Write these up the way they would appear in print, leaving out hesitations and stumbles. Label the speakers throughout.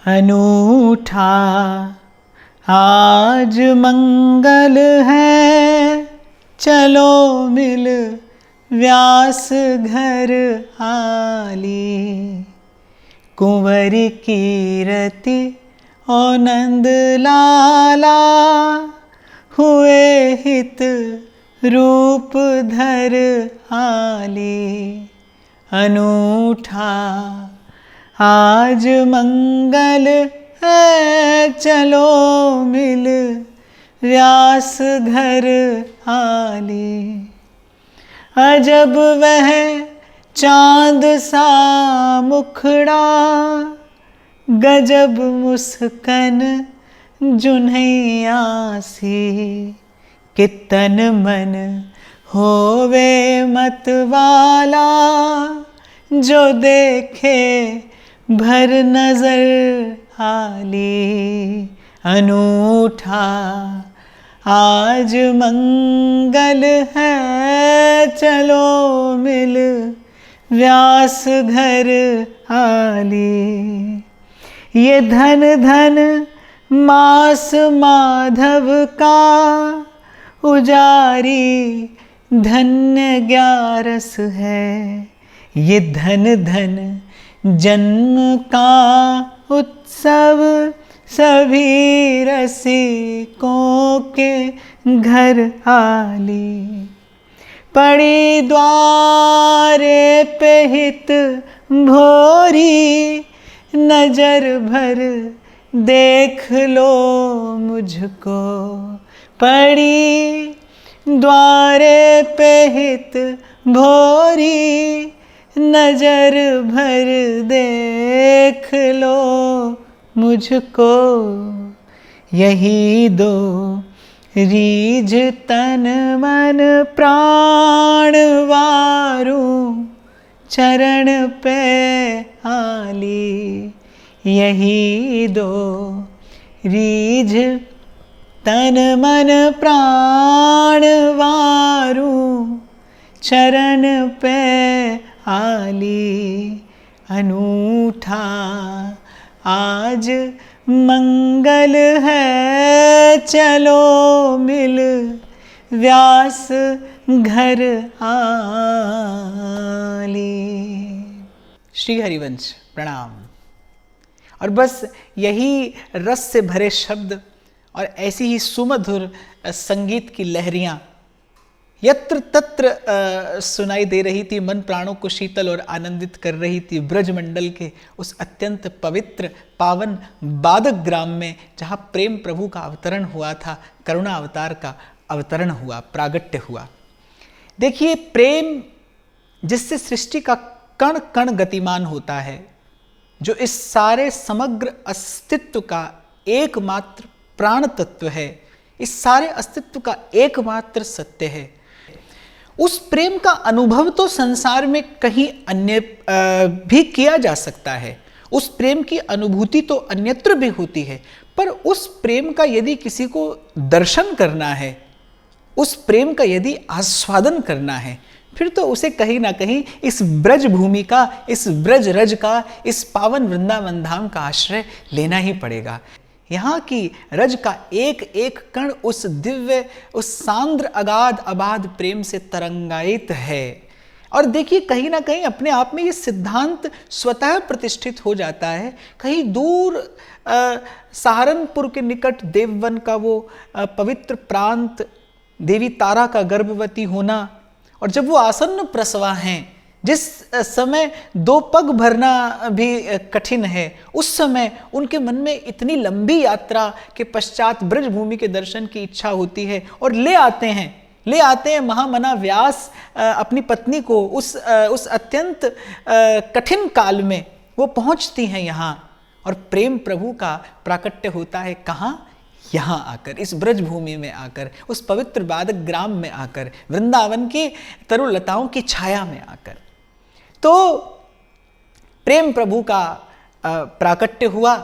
Speaker 1: अनूठा आज मंगल है, चलो मिल व्यास घर आली। कुंवर कीरति और नंद लाला, हुए हित रूप धर आली। अनूठा आज मंगल है, चलो मिल व्यास घर आली। अजब वह चांद सा मुखड़ा, गजब मुस्कन जुन्हैया सी। कितन मन होवे मतवाला, जो देखे भर नजर आली। अनूठा आज मंगल है, चलो मिल व्यास घर आली। ये धन धन मास माधव का, उजारी धन्य ग्यारस है। ये धन धन जन्म का उत्सव, सभी रसिकों के घर आली। पड़ी द्वारे पे हित भोरी, नजर भर देख लो मुझको। पड़ी द्वारे पे हित भोरी, नजर भर देख लो मुझको। यही दो रीझ तन मन प्राण वारू, चरण पे आली। यही दो रीझ तन मन प्राण वारू, चरण पे आली। अनूठा आज मंगल है, चलो मिल व्यास घर आली। श्री हरिवंश प्रणाम। और बस यही रस से भरे शब्द और ऐसी ही सुमधुर संगीत की लहरियां यत्र तत्र सुनाई दे रही थी, मन प्राणों को शीतल और आनंदित कर रही थी। ब्रजमंडल के उस अत्यंत पवित्र पावन बादक ग्राम में, जहाँ प्रेम प्रभु का अवतरण हुआ था, करुणा अवतार का अवतरण हुआ, प्रागट्य हुआ। देखिए, प्रेम जिससे सृष्टि का कण कण गतिमान होता है, जो इस सारे समग्र अस्तित्व का एकमात्र प्राण तत्व है, इस सारे अस्तित्व का एकमात्र सत्य है, उस प्रेम का अनुभव तो संसार में कहीं अन्य भी किया जा सकता है। उस प्रेम की अनुभूति तो अन्यत्र भी होती है, पर उस प्रेम का यदि किसी को दर्शन करना है, उस प्रेम का यदि आस्वादन करना है, फिर तो उसे कहीं ना कहीं इस ब्रज भूमि का, इस ब्रज रज का, इस पावन वृंदावन धाम का आश्रय लेना ही पड़ेगा। यहाँ की रज का एक एक कण उस दिव्य, उस सांद्र अगाध अबाध प्रेम से तरंगायित है। और देखिए, कहीं ना कहीं अपने आप में ये सिद्धांत स्वतः प्रतिष्ठित हो जाता है। कहीं दूर सहारनपुर के निकट देववन का वो पवित्र प्रांत, देवी तारा का गर्भवती होना, और जब वो आसन्न प्रसवा हैं, जिस समय दो पग भरना भी कठिन है, उस समय उनके मन में इतनी लंबी यात्रा के पश्चात ब्रजभूमि के दर्शन की इच्छा होती है, और ले आते हैं महामना व्यास अपनी पत्नी को उस अत्यंत कठिन काल में वो पहुंचती हैं यहाँ, और प्रेम प्रभु का प्राकट्य होता है। कहाँ? यहाँ आकर, इस ब्रजभूमि में आकर, उस पवित्र बादक ग्राम में आकर, वृंदावन की तरुलताओं की छाया में आकर। तो प्रेम प्रभु का प्राकट्य हुआ,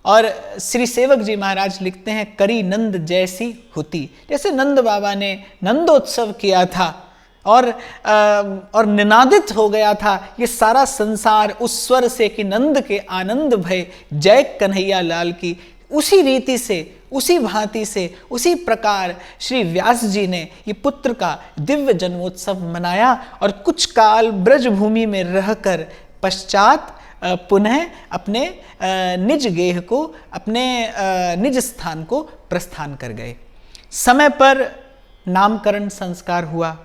Speaker 1: और श्री सेवक जी महाराज लिखते हैं, करी नंद जैसी होती। जैसे नंद बाबा ने नंदोत्सव किया था और निनादित हो गया था ये सारा संसार उस स्वर से कि नंद के आनंद भय जय कन्हैया लाल की। उसी रीति से, उसी भांति से, उसी प्रकार श्री व्यास जी ने ये पुत्र का दिव्य जन्मोत्सव मनाया और कुछ काल ब्रजभूमि में रहकर पश्चात पुनः अपने निज गेह को, अपने निज स्थान को प्रस्थान कर गए। समय पर नामकरण संस्कार हुआ।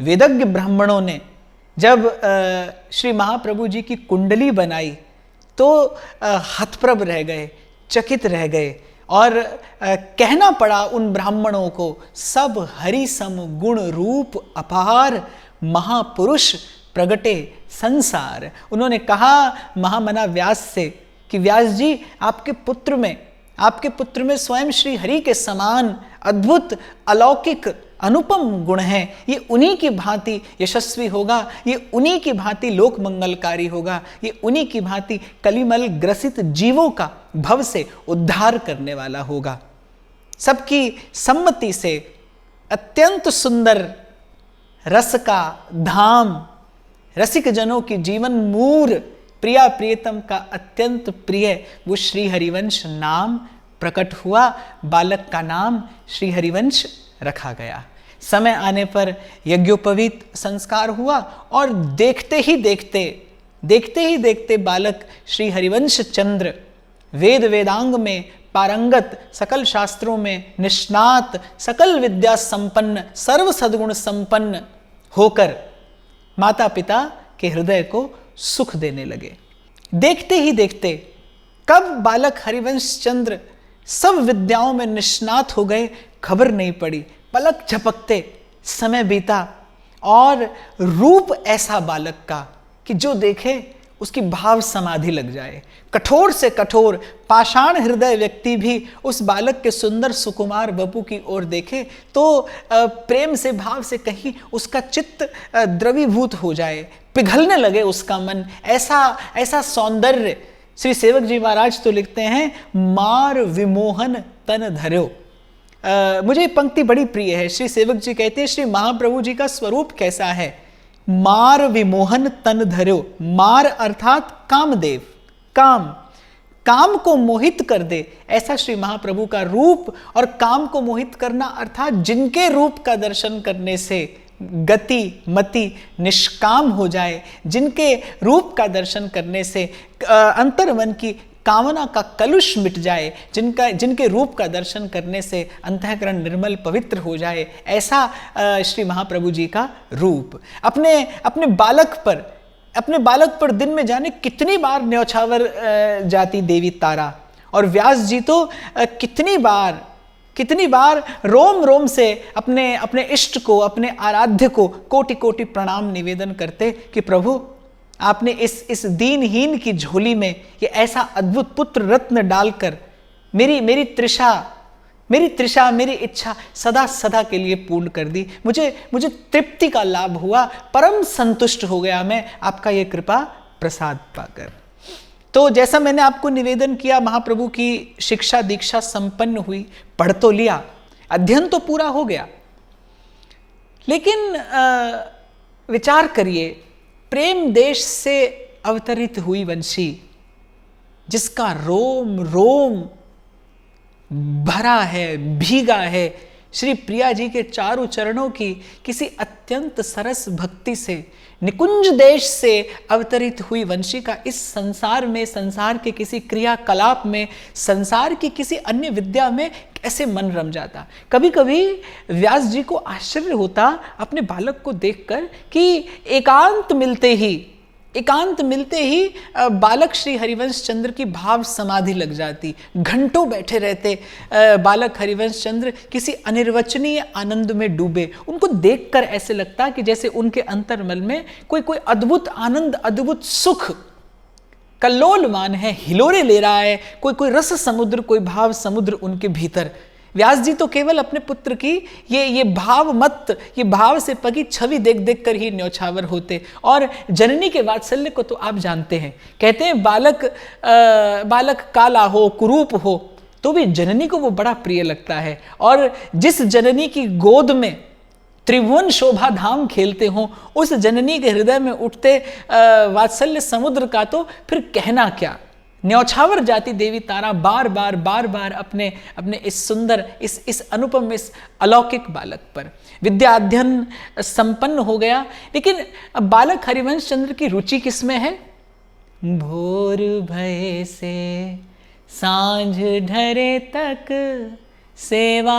Speaker 1: वेदज्ञ ब्राह्मणों ने जब श्री महाप्रभु जी की कुंडली बनाई तो हतप्रभ रह गए, चकित रह गए और कहना पड़ा उन ब्राह्मणों को, सब हरि सम गुण रूप अपार महापुरुष प्रगटे संसार। उन्होंने कहा महामना व्यास से कि व्यास जी, आपके पुत्र में स्वयं श्री हरि के समान अद्भुत अलौकिक अनुपम गुण हैं। ये उन्हीं की भांति यशस्वी होगा, ये उन्हीं की भांति लोक मंगलकारी होगा, ये उन्हीं की भांति कलिमल ग्रसित जीवों का भव से उद्धार करने वाला होगा। सबकी सम्मति से अत्यंत सुंदर रस का धाम, रसिक जनों की जीवन मूर, प्रिया प्रियतम का अत्यंत प्रिय वो श्री हरिवंश नाम प्रकट हुआ। बालक का नाम श्री हरिवंश रखा गया। समय आने पर यज्ञोपवीत संस्कार हुआ और देखते ही देखते बालक श्री हरिवंश चंद्र वेद वेदांग में पारंगत, सकल शास्त्रों में निष्णात, सकल विद्या संपन्न, सर्व सद्गुण संपन्न होकर माता पिता के हृदय को सुख देने लगे। देखते ही देखते कब बालक हरिवंश चंद्र सब विद्याओं में निष्णात हो गए, खबर नहीं पड़ी। पलक झपकते समय बीता और रूप ऐसा बालक का कि जो देखे उसकी भाव समाधि लग जाए। कठोर से कठोर पाषाण हृदय व्यक्ति भी उस बालक के सुंदर सुकुमार बपू की ओर देखे तो प्रेम से, भाव से कहीं उसका चित्त द्रवीभूत हो जाए, पिघलने लगे उसका मन। ऐसा सौंदर्य। श्री सेवक जी महाराज तो लिखते हैं, मार विमोहन तन धर्यो। मुझे पंक्ति बड़ी प्रिय है। श्री सेवक जी कहते हैं, श्री महाप्रभु जी का स्वरूप कैसा है? मार विमोहन तन धर्यो। मार अर्थात कामदेव, काम को मोहित कर दे, ऐसा श्री महाप्रभु का रूप। और काम को मोहित करना अर्थात जिनके रूप का दर्शन करने से गति मति निष्काम हो जाए, जिनके रूप का दर्शन करने से अंतर्मन की कामना का कलुष मिट जाए, जिनके रूप का दर्शन करने से अंतःकरण निर्मल पवित्र हो जाए, ऐसा श्री महाप्रभु जी का रूप। अपने बालक पर दिन में जाने कितनी बार न्यौछावर जाती देवी तारा। और व्यास जी तो कितनी बार रोम रोम से अपने इष्ट को, अपने आराध्य को कोटि कोटि प्रणाम निवेदन करते कि प्रभु, आपने इस दीनहीन की झोली में ये ऐसा अद्भुत पुत्र रत्न डालकर मेरी तृषा, मेरी इच्छा सदा सदा के लिए पूर्ण कर दी। मुझे तृप्ति का लाभ हुआ, परम संतुष्ट हो गया मैं आपका ये कृपा प्रसाद पाकर। तो जैसा मैंने आपको निवेदन किया, महाप्रभु की शिक्षा दीक्षा संपन्न हुई, पढ़ तो लिया, अध्ययन तो पूरा हो गया, लेकिन विचार करिए, प्रेम देश से अवतरित हुई वंशी, जिसका रोम रोम भरा है, भीगा है श्री प्रिया जी के चारों चरणों की किसी अत्यंत सरस भक्ति से, निकुंज देश से अवतरित हुई वंशी का इस संसार में, संसार के किसी क्रियाकलाप में, संसार की किसी अन्य विद्या में कैसे मन रम जाता। कभी कभी व्यास जी को आश्चर्य होता अपने बालक को देखकर कि एकांत मिलते ही बालक श्री हरिवंश चंद्र की भाव समाधि लग जाती। घंटों बैठे रहते बालक हरिवंश चंद्र किसी अनिर्वचनीय आनंद में डूबे। उनको देखकर ऐसे लगता कि जैसे उनके अंतर्मन में कोई अद्भुत आनंद, अद्भुत सुख कल्लोलमान है, हिलोरे ले रहा है, कोई रस समुद्र, कोई भाव समुद्र उनके भीतर। व्यास जी तो केवल अपने पुत्र की ये भाव मत, ये भाव से पगी छवि देख देख कर ही न्यौछावर होते। और जननी के वात्सल्य को तो आप जानते हैं, कहते हैं बालक काला हो, कुरूप हो, तो भी जननी को वो बड़ा प्रिय लगता है। और जिस जननी की गोद में त्रिभुवन शोभा धाम खेलते हो, उस जननी के हृदय में उठते वात्सल्य समुद्र का तो फिर कहना क्या। न्यौछावर जाती देवी तारा बार बार अपने इस सुंदर, इस अनुपम, इस अलौकिक बालक पर विद्या अध्ययन संपन्न हो गया। लेकिन बालक हरिवंश चंद्र की रुचि किसमें है? भोर भय से सांझ ढरे तक सेवा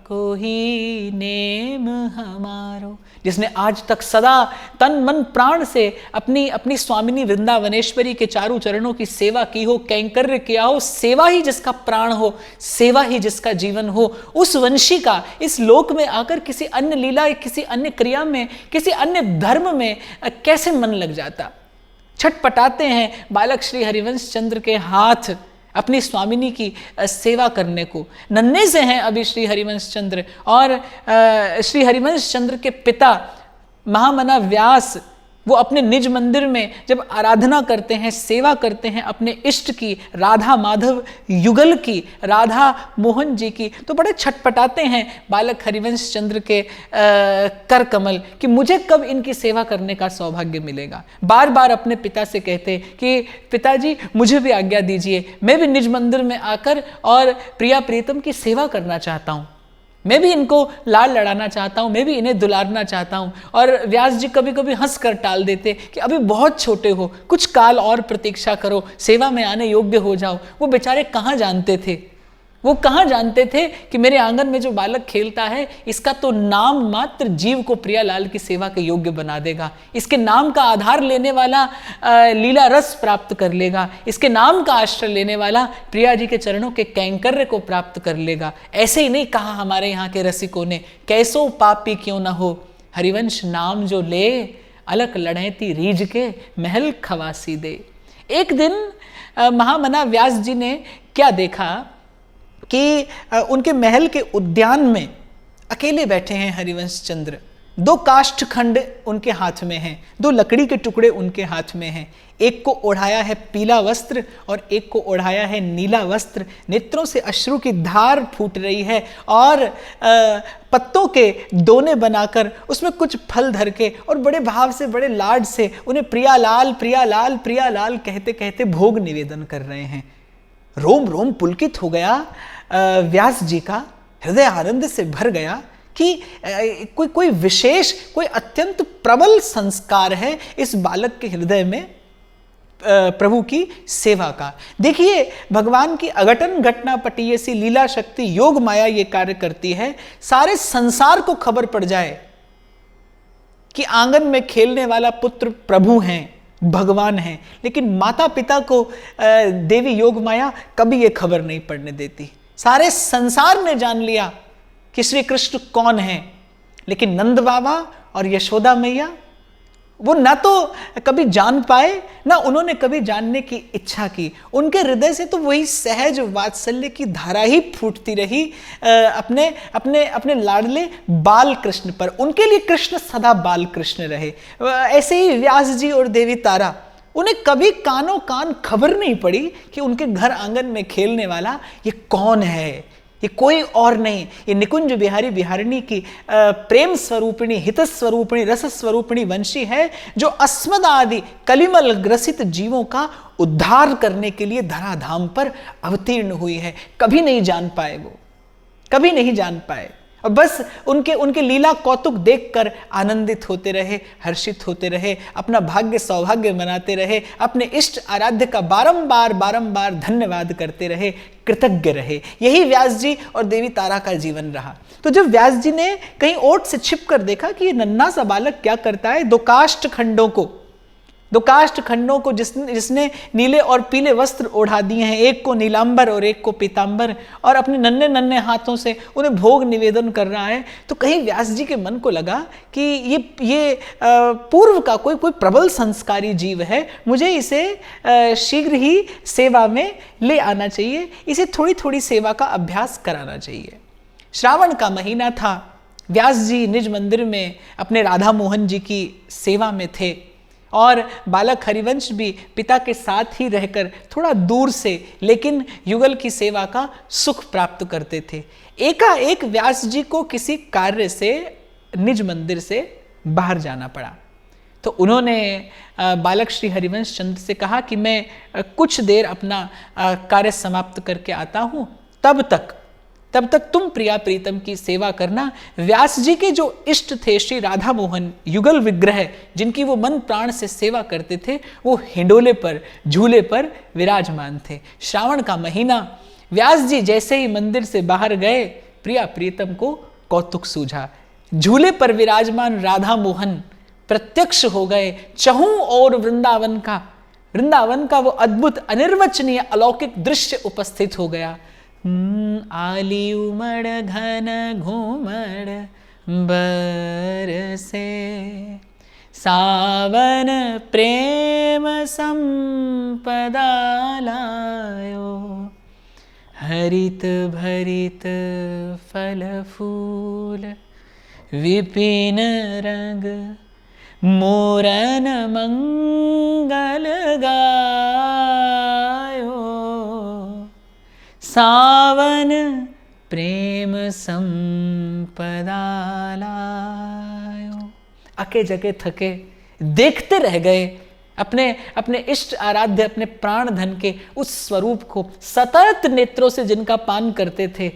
Speaker 1: को ही नेम हमारो। जिसने आज तक सदा तन मन प्राण से अपनी स्वामिनी वृंदावनेश्वरी के चारों चरणों की सेवा की हो, कैंकर्य किया हो, सेवा ही जिसका प्राण हो, सेवा ही जिसका जीवन हो, उस वंशी का इस लोक में आकर किसी अन्य लीला, किसी अन्य क्रिया में, किसी अन्य धर्म में कैसे मन लग जाता। छटपटाते हैं बालक श्री हरिवंश चंद्र के हाथ अपनी स्वामिनी की सेवा करने को। नन्हे से हैं अभी श्री हरिवंश चंद्र, और श्री हरिवंश चंद्र के पिता महामना व्यास वो अपने निज मंदिर में जब आराधना करते हैं, सेवा करते हैं अपने इष्ट की, राधा माधव युगल की, राधा मोहन जी की, तो बड़े छटपटाते हैं बालक हरिवंश चंद्र के कर कमल कि मुझे कब इनकी सेवा करने का सौभाग्य मिलेगा। बार बार अपने पिता से कहते कि पिताजी मुझे भी आज्ञा दीजिए, मैं भी निज मंदिर में आकर और प्रिया प्रीतम की सेवा करना चाहता हूँ, मैं भी इनको लाल लड़ाना चाहता हूँ, मैं भी इन्हें दुलारना चाहता हूँ। और व्यास जी कभी कभी हंस कर टाल देते कि अभी बहुत छोटे हो, कुछ काल और प्रतीक्षा करो, सेवा में आने योग्य हो जाओ। वो बेचारे कहाँ जानते थे, वो कहाँ जानते थे कि मेरे आंगन में जो बालक खेलता है इसका तो नाम मात्र जीव को प्रियालाल की सेवा के योग्य बना देगा, इसके नाम का आधार लेने वाला लीला रस प्राप्त कर लेगा, इसके नाम का आश्रय लेने वाला प्रिया जी के चरणों के कैंकर्य को प्राप्त कर लेगा। ऐसे ही नहीं कहा हमारे यहाँ के रसिकों ने, कैसो पापी क्यों ना हो, हरिवंश नाम जो ले, अलक लड़ैती रीझ के महल खवासी दे। एक दिन महामना व्यास जी ने क्या देखा कि उनके महल के उद्यान में अकेले बैठे हैं हरिवंश चंद्र। 2 काष्ठ खंड उनके हाथ में हैं, 2 लकड़ी के टुकड़े उनके हाथ में हैं। एक को ओढ़ाया है पीला वस्त्र और एक को ओढ़ाया है नीला वस्त्र। नेत्रों से अश्रु की धार फूट रही है और पत्तों के दोने बनाकर उसमें कुछ फल धर के और बड़े भाव से, बड़े लाड से उन्हें प्रियालाल प्रियालाल प्रियालाल कहते कहते भोग निवेदन कर रहे हैं। रोम रोम पुलकित हो गया व्यास जी का, हृदय आनंद से भर गया कि कोई विशेष, कोई अत्यंत प्रबल संस्कार है इस बालक के हृदय में प्रभु की सेवा का। देखिए भगवान की अघटन घटना पटी सी लीला शक्ति योग माया ये कार्य करती है। सारे संसार को खबर पड़ जाए कि आंगन में खेलने वाला पुत्र प्रभु हैं, भगवान हैं, लेकिन माता पिता को देवी योग माया कभी ये खबर नहीं पड़ने देती। सारे संसार ने जान लिया कि श्री कृष्ण कौन है, लेकिन नंद बाबा और यशोदा मैया वो ना तो कभी जान पाए, ना उन्होंने कभी जानने की इच्छा की। उनके हृदय से तो वही सहज वात्सल्य की धारा ही फूटती रही अपने अपने अपने लाडले बाल कृष्ण पर। उनके लिए कृष्ण सदा बाल कृष्ण रहे। ऐसे ही व्यास जी और देवी तारा, उन्हें कभी कानों कान खबर नहीं पड़ी कि उनके घर आंगन में खेलने वाला ये कौन है। ये कोई और नहीं, ये निकुंज बिहारी बिहारिणी की प्रेम स्वरूपिणी, हित स्वरूपिणी, रस स्वरूपिणी वंशी है, जो अस्मद आदि कलिमल ग्रसित जीवों का उद्धार करने के लिए धराधाम पर अवतीर्ण हुई है। कभी नहीं जान पाए वो, कभी नहीं जान पाए। और बस उनके लीला कौतुक देखकर आनंदित होते रहे, हर्षित होते रहे, अपना भाग्य सौभाग्य मनाते रहे, अपने इष्ट आराध्य का बारंबार बारंबार धन्यवाद करते रहे, कृतज्ञ रहे। यही व्यास जी और देवी तारा का जीवन रहा। तो जब व्यास जी ने कहीं ओट से छिप कर देखा कि ये नन्हा सा बालक क्या करता है, 2 काष्ठ खंडों को जिसने नीले और पीले वस्त्र ओढ़ा दिए हैं, एक को नीलांबर और एक को पीतांबर, और अपने नन्हे नन्हे हाथों से उन्हें भोग निवेदन कर रहा है, तो कहीं व्यास जी के मन को लगा कि ये पूर्व का कोई प्रबल संस्कारी जीव है, मुझे इसे शीघ्र ही सेवा में ले आना चाहिए, इसे थोड़ी थोड़ी सेवा का अभ्यास कराना चाहिए। श्रावण का महीना था, व्यास जी निज मंदिर में अपने राधा मोहन जी की सेवा में थे और बालक हरिवंश भी पिता के साथ ही रहकर थोड़ा दूर से लेकिन युगल की सेवा का सुख प्राप्त करते थे। एकाएक व्यास जी को किसी कार्य से निज मंदिर से बाहर जाना पड़ा। तो उन्होंने बालक श्री हरिवंश चंद्र से कहा कि मैं कुछ देर अपना कार्य समाप्त करके आता हूँ, तब तक तुम प्रिया प्रीतम की सेवा करना। व्यास जी के जो इष्ट थे श्री राधा मोहन युगल विग्रह, जिनकी वो मन प्राण से सेवा करते थे, वो हिंडोले पर झूले पर विराजमान थे। श्रावण का महीना, व्यास जी जैसे ही मंदिर से बाहर गए, प्रिया प्रीतम को कौतुक सूझा। झूले पर विराजमान राधा मोहन प्रत्यक्ष हो गए। चहु और वृंदावन का वो अद्भुत अनिर्वचनीय अलौकिक दृश्य उपस्थित हो गया। आली उमड़ घन घूमड़ बरसे, सावन प्रेम संपदा लायो, हरित भरित फल फूल विपिन रंग, मोरन मंगल गायो, सावन प्रेम संपदा लायो। अके जके थके देखते रह गए अपने इष्ट आराध्य, अपने प्राण धन के उस स्वरूप को, सतत नेत्रों से जिनका पान करते थे,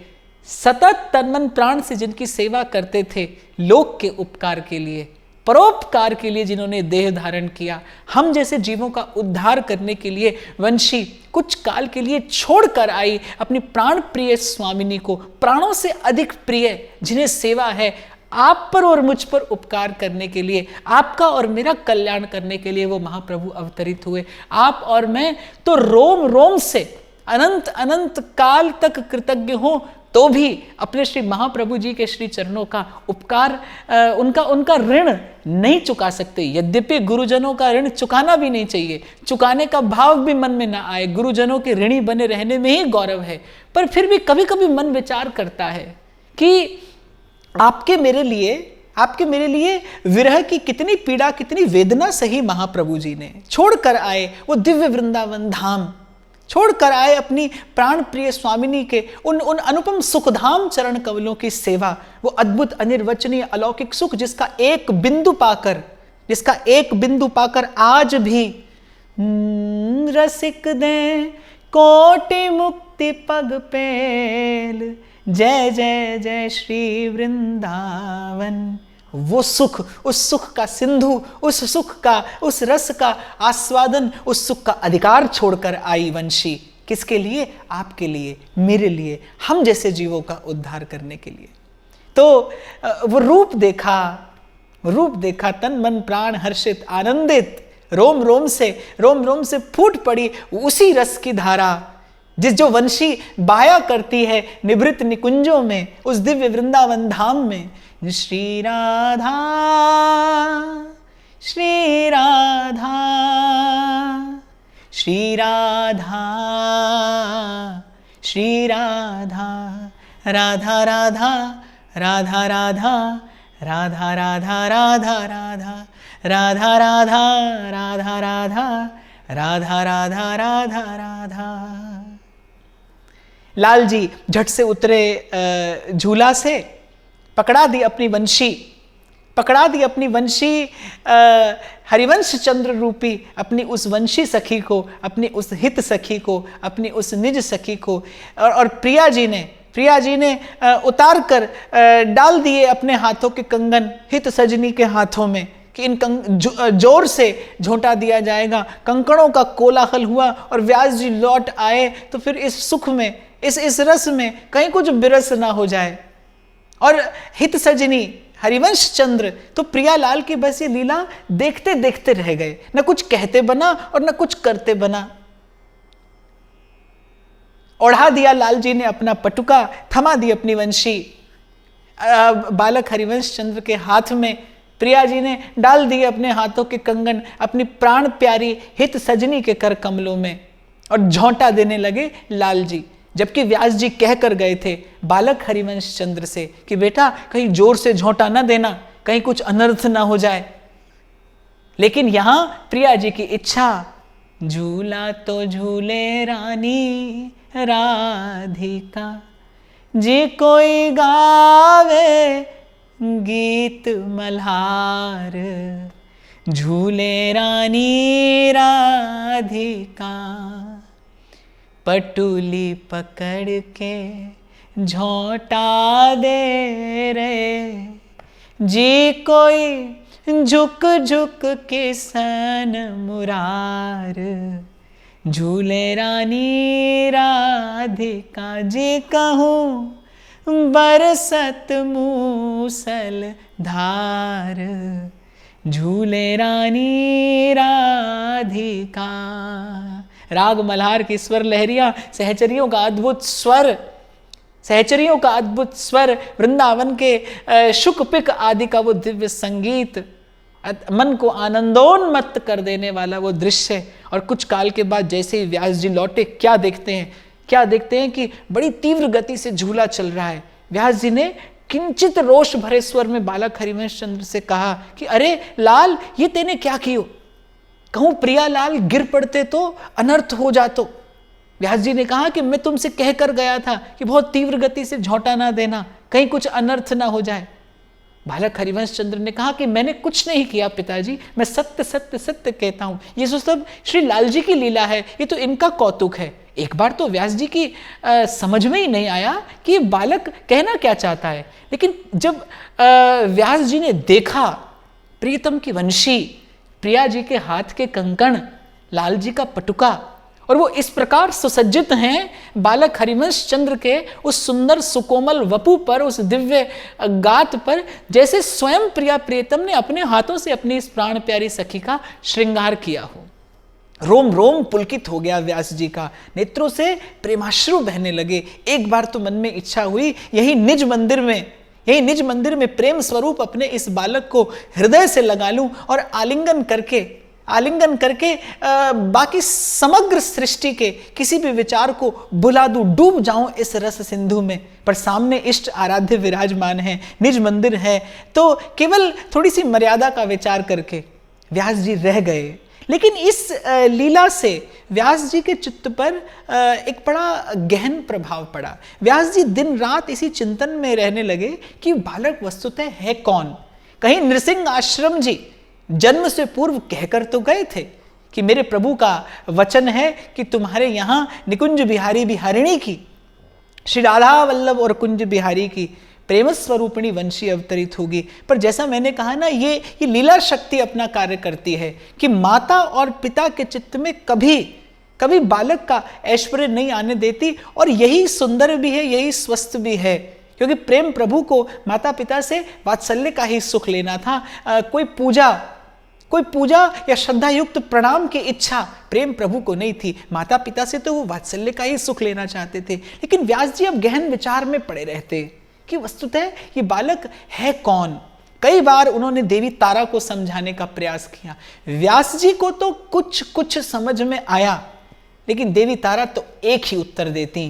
Speaker 1: सतत तनमन प्राण से जिनकी सेवा करते थे, लोक के उपकार के लिए, परोपकार के लिए जिन्होंने देह धारण किया, हम जैसे जीवों का उद्धार करने के लिए वंशी कुछ काल के लिए छोड़कर आई अपनी प्राण प्रिय स्वामिनी को, प्राणों से अधिक प्रिय जिन्हें सेवा है, आप पर और मुझ पर उपकार करने के लिए, आपका और मेरा कल्याण करने के लिए वो महाप्रभु अवतरित हुए। आप और मैं तो रोम रोम से अनंत अनंत काल तक कृतज्ञ हों तो भी अपने श्री महाप्रभु जी के श्री चरणों का उपकार, उनका ऋण नहीं चुका सकते। यद्यपि गुरुजनों का ऋण चुकाना भी नहीं चाहिए, चुकाने का भाव भी मन में ना आए, गुरुजनों के ऋणी बने रहने में ही गौरव है, पर फिर भी कभी कभी मन विचार करता है कि आपके मेरे लिए विरह की कितनी पीड़ा, कितनी वेदना सही महाप्रभु जी ने। छोड़कर आए वो दिव्य वृंदावन धाम, छोड़कर आए अपनी प्राण प्रिय स्वामिनी के उन अनुपम सुखधाम चरण कमलों की सेवा, वो अद्भुत अनिर्वचनीय अलौकिक सुख जिसका एक बिंदु पाकर आज भी रसिक दे कोटि मुक्ति पग पेल, जय जय जय श्री वृंदावन। वो सुख, उस सुख का सिंधु, उस सुख का, उस रस का आस्वादन, उस सुख का अधिकार छोड़कर आई वंशी। किसके लिए? आपके लिए, मेरे लिए, हम जैसे जीवों का उद्धार करने के लिए। तो वो रूप देखा, तन मन प्राण हर्षित आनंदित, रोम रोम से फूट पड़ी उसी रस की धारा जो वंशी बाया करती है निभृत निकुंजों में, उस दिव्य वृंदावन धाम में। श्री राधा श्री राधा श्री राधा श्री राधा, राधा राधा राधा राधा राधा राधा राधा राधा राधा राधा राधा राधा राधा राधा राधा राधा। लाल जी झट से उतरे झूला से, पकड़ा दी अपनी वंशी, हरिवंश चंद्र रूपी अपनी उस वंशी सखी को, अपनी उस हित सखी को, अपनी उस निज सखी को, और प्रिया जी ने उतार कर डाल दिए अपने हाथों के कंगन हित सजनी के हाथों में कि इन जोर से झोंटा दिया जाएगा। कंकड़ों का कोलाहल हुआ और व्यास जी लौट आए तो फिर इस सुख में, इस रस में कहीं कुछ बिरस ना हो जाए। और हित सजनी हरिवंश चंद्र तो प्रियालाल की बस ये लीला देखते देखते रह गए, न कुछ कहते बना और न कुछ करते बना। ओढ़ा दिया लाल जी ने अपना पटुका, थमा दी अपनी वंशी बालक हरिवंश चंद्र के हाथ में, प्रिया जी ने डाल दिए अपने हाथों के कंगन अपनी प्राण प्यारी हित सजनी के कर कमलों में और झोंटा देने लगे लाल जी। जबकि व्यास जी कह कर गए थे बालक हरिवंश चंद्र से कि बेटा कहीं जोर से झोंटा ना देना, कहीं कुछ अनर्थ ना हो जाए। लेकिन यहां प्रिया जी की इच्छा, झूला तो झूले रानी राधिका, जी कोई गावे गीत मल्हार, झूले रानी राधिका, पटुली पकड़ के झोंटा दे रे, जी कोई झुक झुक के सन मुरार, झूले रानी राधिका, जी कहूँ बरसत मूसल धार, झूले रानी राधिका। राग मल्हार की स्वर लहरियां, सहचरियों का अद्भुत स्वर, सहचरियों का अद्भुत स्वर, वृंदावन के शुक पिक आदि का वो दिव्य संगीत, मन को आनंदोन्मत्त कर देने वाला वो दृश्य। और कुछ काल के बाद जैसे ही व्यास जी लौटे, क्या देखते हैं कि बड़ी तीव्र गति से झूला चल रहा है। व्यास जी ने किंचित रोष भरे स्वर में बालक हरिवंश चंद्र से कहा कि अरे लाल, ये तेने क्या कियो? कहूं प्रिया लाल गिर पड़ते तो अनर्थ हो जातो। व्यास जी ने कहा कि मैं तुमसे कह कर गया था कि बहुत तीव्र गति से झोंटा ना देना, कहीं कुछ अनर्थ ना हो जाए। बालक हरिवंश चंद्र ने कहा कि मैंने कुछ नहीं किया पिताजी, मैं सत्य सत्य सत्य कहता हूं। ये सब श्री लाल जी की लीला है, ये तो इनका कौतुक है। एक बार तो व्यास जी की समझ में ही नहीं आया कि ये बालक कहना क्या चाहता है, लेकिन जब व्यास जी ने देखा प्रीतम की वंशी, प्रिया जी के हाथ के कंकण, लाल जी का पटुका, और वो इस प्रकार सुसज्जित हैं बालक हरिवंश चंद्र के उस सुंदर सुकोमल वपु पर, उस दिव्य गात पर, जैसे स्वयं प्रिया प्रियतम ने अपने हाथों से अपनी इस प्राण प्यारी सखी का श्रृंगार किया हो। रोम रोम पुलकित हो गया व्यास जी का, नेत्रों से प्रेमाश्रु बहने लगे। एक बार तो मन में इच्छा हुई यही निज मंदिर में प्रेम स्वरूप अपने इस बालक को हृदय से लगा लूं और आलिंगन करके बाकी समग्र सृष्टि के किसी भी विचार को बुला दूं, डूब जाऊं इस रस सिंधु में। पर सामने इष्ट आराध्य विराजमान है, निज मंदिर है, तो केवल थोड़ी सी मर्यादा का विचार करके व्यास जी रह गए। लेकिन इस लीला से व्यास जी के चित्त पर एक बड़ा गहन प्रभाव पड़ा। व्यास जी दिन रात इसी चिंतन में रहने लगे कि बालक वस्तुतः है कौन। कहीं नृसिंह आश्रम जी जन्म से पूर्व कहकर तो गए थे कि मेरे प्रभु का वचन है कि तुम्हारे यहाँ निकुंज बिहारी बिहारिणी की, श्री राधा वल्लभ और कुंज बिहारी की प्रेम स्वरूपिणी वंशी अवतरित होगी। पर जैसा मैंने कहा ना, ये लीला शक्ति अपना कार्य करती है कि माता और पिता के चित्त में कभी बालक का ऐश्वर्य नहीं आने देती। और यही सुंदर भी है, यही स्वस्थ भी है, क्योंकि प्रेम प्रभु को माता पिता से वात्सल्य का ही सुख लेना था। कोई पूजा या श्रद्धा युक्त प्रणाम की इच्छा प्रेम प्रभु को नहीं थी। माता पिता से तो वो वात्सल्य का ही सुख लेना चाहते थे। लेकिन व्यास जी अब गहन विचार में पड़े रहते कि वस्तुतः ये बालक है कौन। कई बार उन्होंने देवी तारा को समझाने का प्रयास किया। व्यास जी को तो कुछ समझ में आया, लेकिन देवी तारा तो एक ही उत्तर देती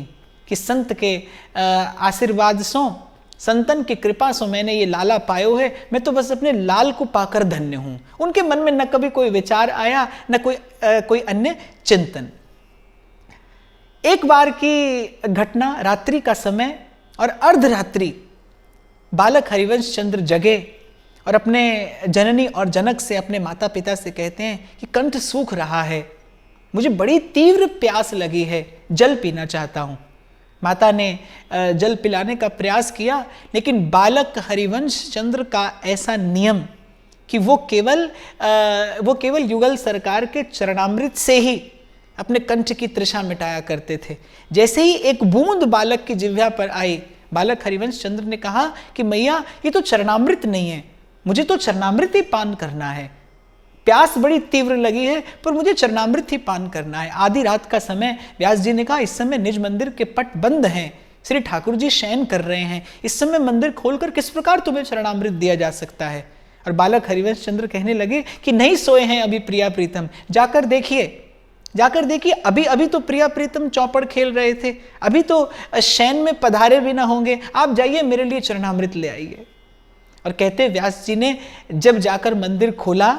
Speaker 1: कि संत के आशीर्वाद सो, संतन की कृपा से मैंने ये लाला पायो है, मैं तो बस अपने लाल को पाकर धन्य हूं। उनके मन में न कभी कोई विचार आया, न कोई अन्य चिंतन। एक बार की घटना, रात्रि का समय और अर्धरात्रि, बालक हरिवंश चंद्र जगे और अपने जननी और जनक से, अपने माता पिता से कहते हैं कि कंठ सूख रहा है, मुझे बड़ी तीव्र प्यास लगी है, जल पीना चाहता हूं। माता ने जल पिलाने का प्रयास किया, लेकिन बालक हरिवंश चंद्र का ऐसा नियम कि वो केवल युगल सरकार के चरणामृत से ही अपने कंठ की तृषा मिटाया करते थे। जैसे ही एक बूंद बालक की जिह्वा पर आई, बालक हरिवंश चंद्र ने कहा कि मैया ये तो चरणामृत नहीं है, मुझे तो चरणामृत ही पान करना है। प्यास बड़ी तीव्र लगी है, पर मुझे चरणामृत ही पान करना है। आधी रात का समय, व्यास जी ने कहा इस समय निज मंदिर के पट बंद हैं, श्री ठाकुर जी शयन कर रहे हैं, इस समय मंदिर खोलकर किस प्रकार तुम्हें चरणामृत दिया जा सकता है। और बालक हरिवंश चंद्र कहने लगे कि नहीं सोए हैं अभी प्रिया प्रीतम, जाकर देखिए, अभी तो प्रिया प्रीतम चौपड़ खेल रहे थे, अभी तो शयन में पधारे भी ना होंगे, आप जाइए मेरे लिए चरणामृत ले आइए। और कहते व्यास जी ने जब जाकर मंदिर खोला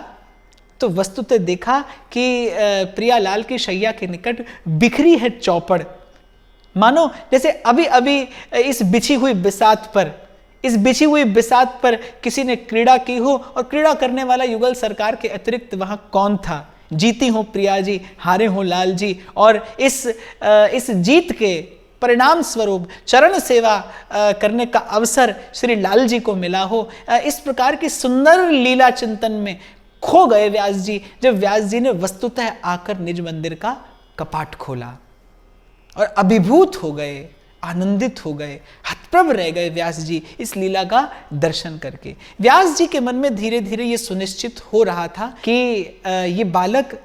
Speaker 1: तो वस्तुतः देखा कि प्रियालाल की शैया के निकट बिखरी है चौपड़, मानो जैसे अभी इस बिछी हुई बिसात पर इस बिछी हुई बिसात पर किसी ने क्रीड़ा की हो, और क्रीड़ा करने वाला युगल सरकार के अतिरिक्त वहां कौन था। जीती हो प्रिया जी, हारे हो लाल जी, और इस जीत के परिणाम स्वरूप चरण सेवा करने का अवसर श्री लाल जी को मिला हो। इस प्रकार की सुंदर लीला चिंतन में खो गए व्यास जी, जब व्यास जी ने वस्तुतः आकर निज मंदिर का कपाट खोला और अभिभूत हो गए, आनंदित हो गए, हतप्रभ रह गए व्यास जी इस लीला का दर्शन करके। व्यास जी के मन में धीरे धीरे ये सुनिश्चित हो रहा था कि ये बालक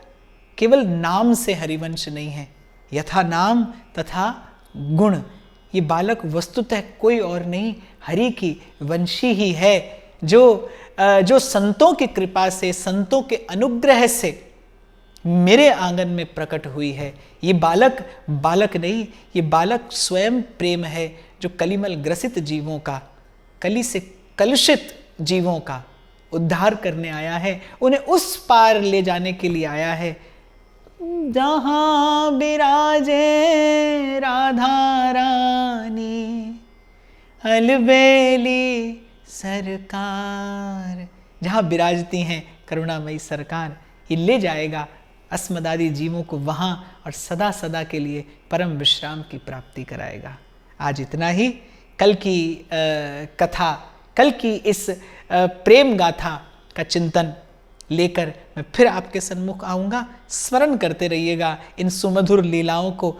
Speaker 1: केवल नाम से हरिवंश नहीं है, यथा नाम तथा गुण। ये बालक वस्तुतः कोई और नहीं, हरि की वंशी ही है, जो संतों की कृपा से, संतों के अनुग्रह से मेरे आंगन में प्रकट हुई है। ये बालक बालक नहीं, ये बालक स्वयं प्रेम है, जो कलिमल ग्रसित जीवों का, कली से कलुषित जीवों का उद्धार करने आया है, उन्हें उस पार ले जाने के लिए आया है जहाँ विराजे राधा रानी, अलबेली सरकार। जहाँ विराजती हैं करुणामयी सरकार, ये ले जाएगा अस्मदादि जीवों को वहाँ, और सदा सदा के लिए परम विश्राम की प्राप्ति कराएगा। आज इतना ही। कल की कथा, कल की इस प्रेम गाथा का चिंतन लेकर मैं फिर आपके सन्मुख आऊँगा। स्मरण करते रहिएगा इन सुमधुर लीलाओं को,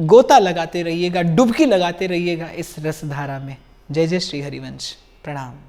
Speaker 1: गोता लगाते रहिएगा, डुबकी लगाते रहिएगा इस रसधारा में। जय जय श्री हरिवंश। प्रणाम।